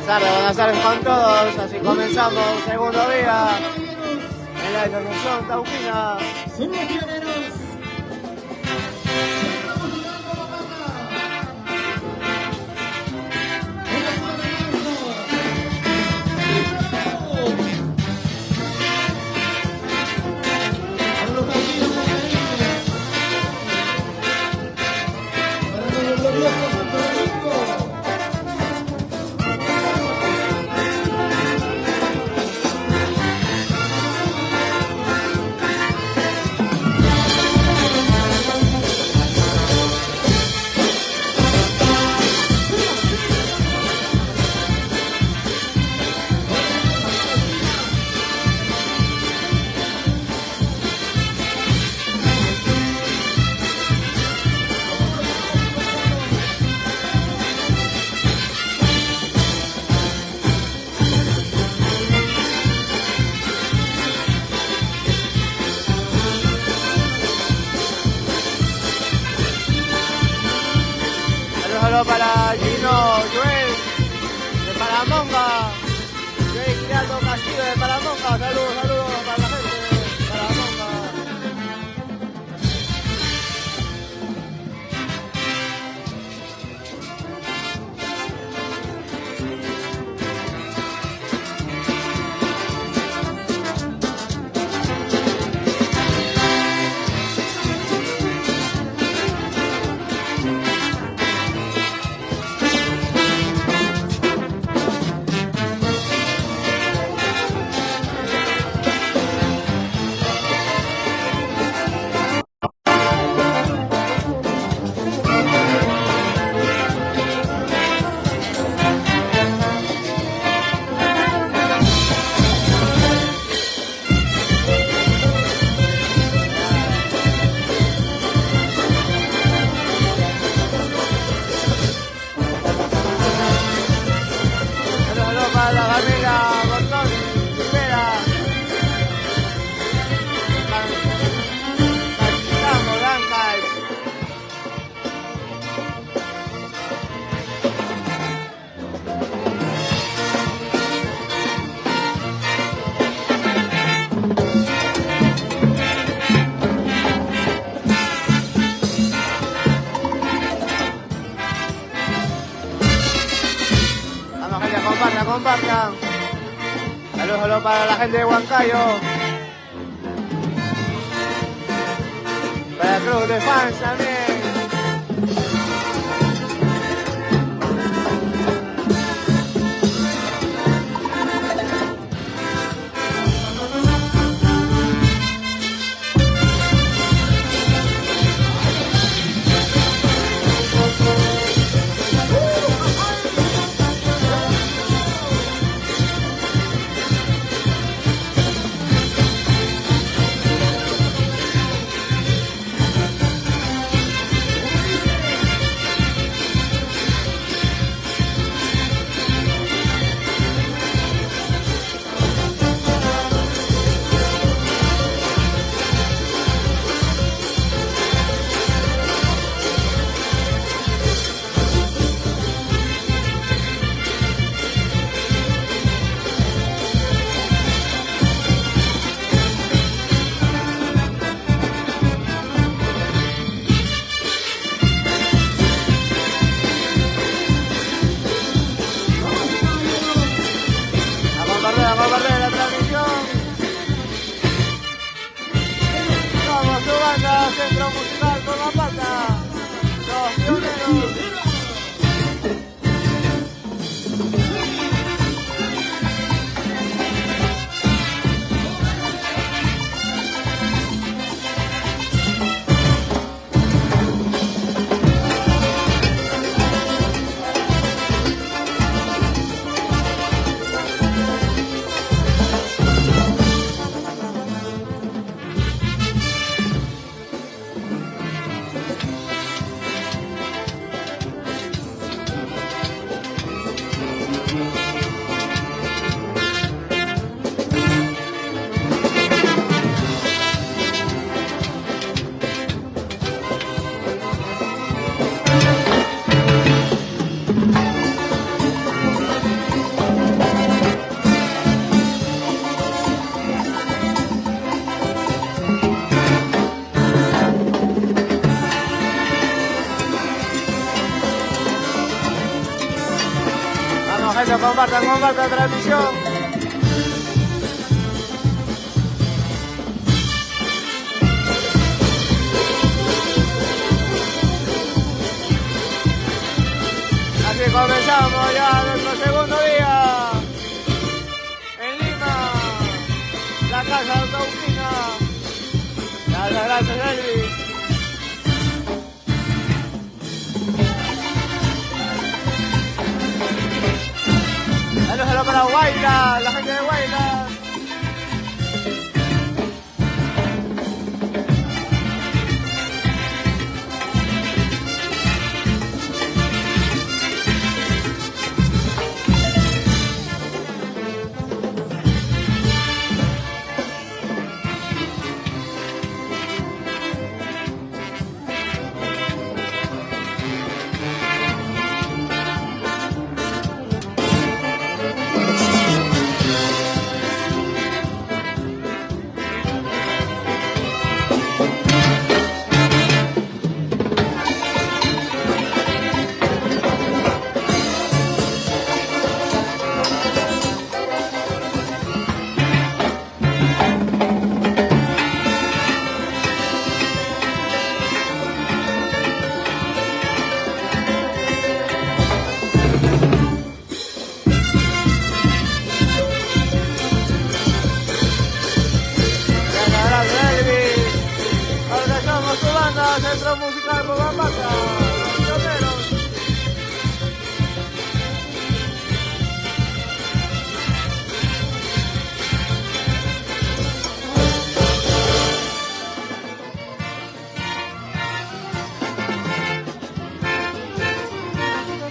Buenas tardes con todos, así comenzamos segundo día en la Internación Tauquina. Son los pioneros. Para Gino, Joel, de Paramonga, Joel Criado Castillo de Paramonga, saludos para la gente de Paramonga. Compartan. Saludos para la gente de Huancayo. Para el club de fans también. Gente, compartan la transmisión. Así comenzamos ya nuestro segundo día en Lima, la casa de Autousina. Gracias, Elvis. Saludos para Guayra, la gente de Guayra. Centro Musical Bobambaca, pioneros.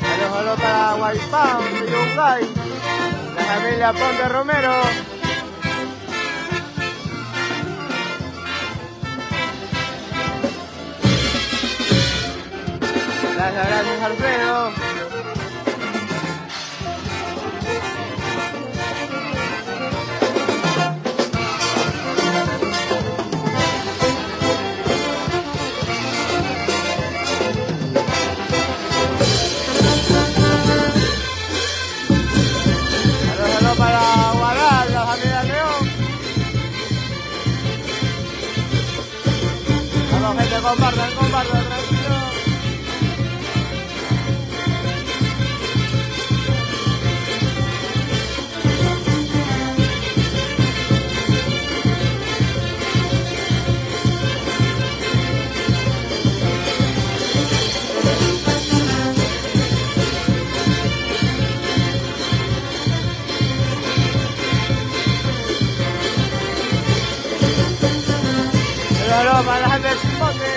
Saludos para Guaypán, de Yungay, la familia Ponte Romero. Gracias, Alfredo. Saludos para Guadal, la familia León. Vamos, gente, compartan, tranquilo. Para la gente del Chipote.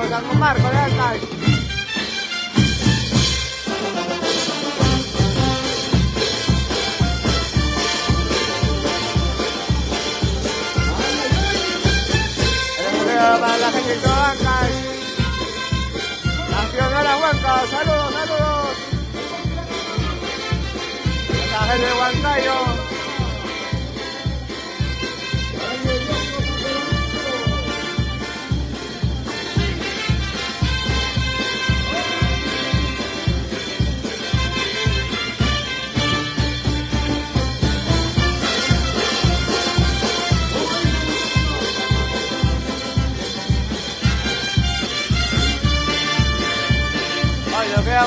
San Marcos de Alcácer. Para la gente de Tobancas. Nación de la Huanca, saludos. La gente de Huancayo.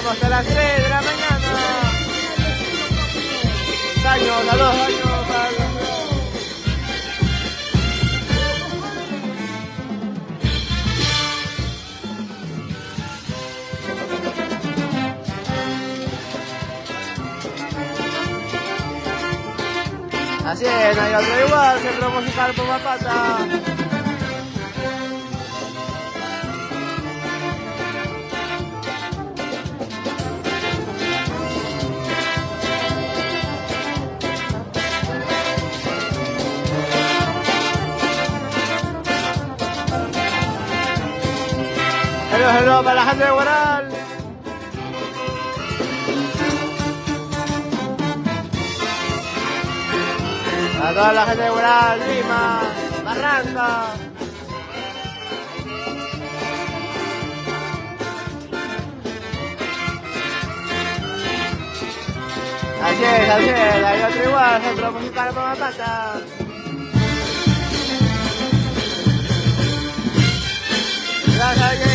Vamos hasta las 3 de la mañana. Años, a 2 años para el campeón. Así es, no hay otro igual, Centro Musical Pumapata. Saludos para la gente de Guaral. A toda la gente de Guaral, Lima, Barranca. Así es, hay otro igual, Centro Musical Pumapata. Gracias,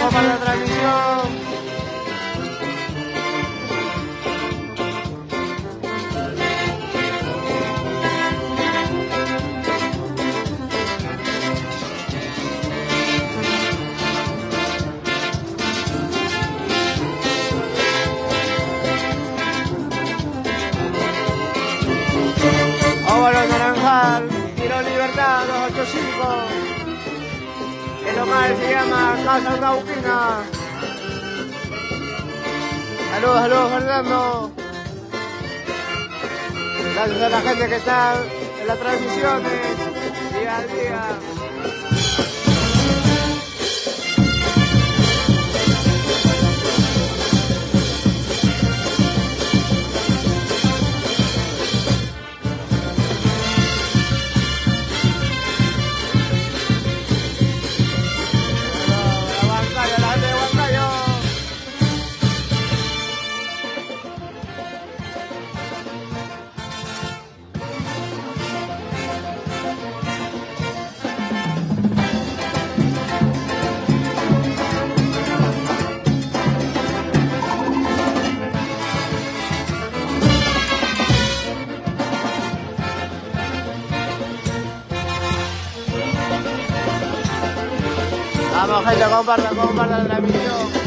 compartan la transmisión. Óvalo Naranjal, Tiro Libertad 285. El local se llama Casa Cauquina. Saludos, Fernando. Gracias a la gente que está en las transmisiones día a día. Vamos gente, compartan la transmisión.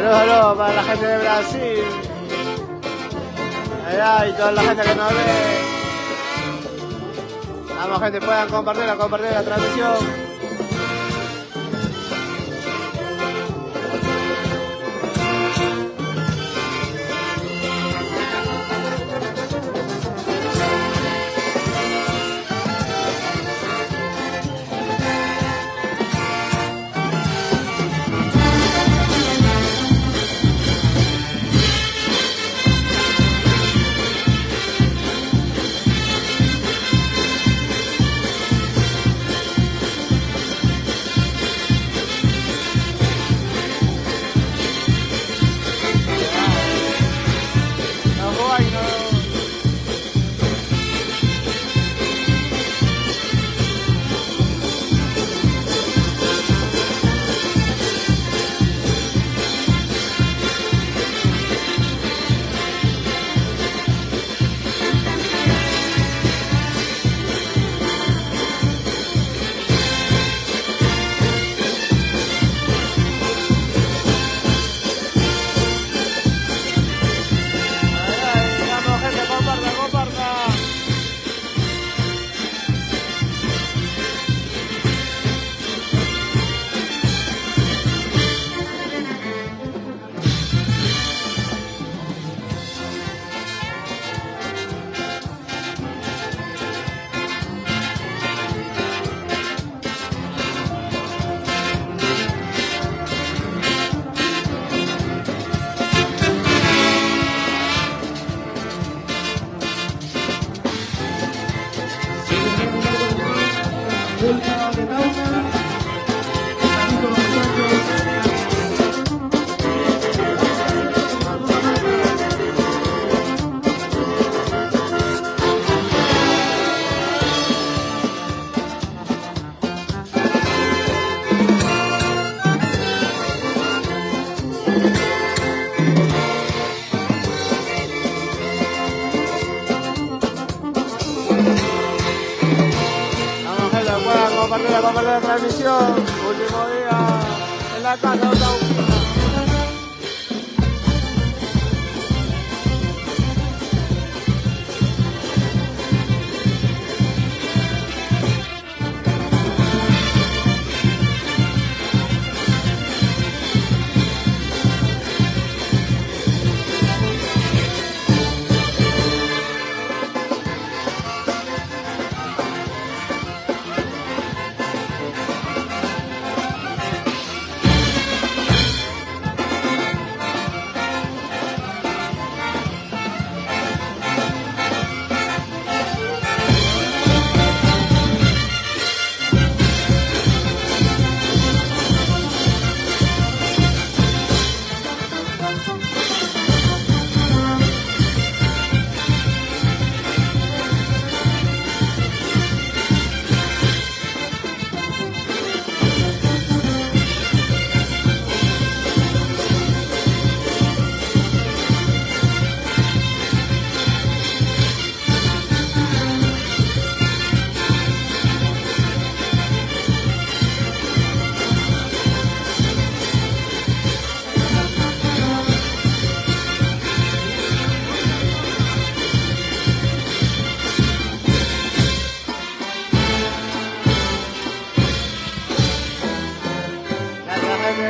Saludos para la gente de Brasil. Allá y toda la gente que nos ve. Vamos, gente, puedan compartir la transmisión. Compartir la transmisión, último día en la casa de Otahuina.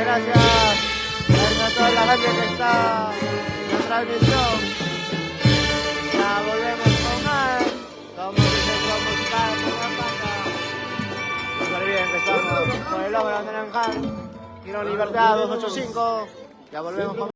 Gracias a toda la gente que está en la transmisión. Ya volvemos con más. Como dice musical con la banda. Súper bien que estamos con el logo de Naranjal. Quiero Libertad 285. Ya volvemos con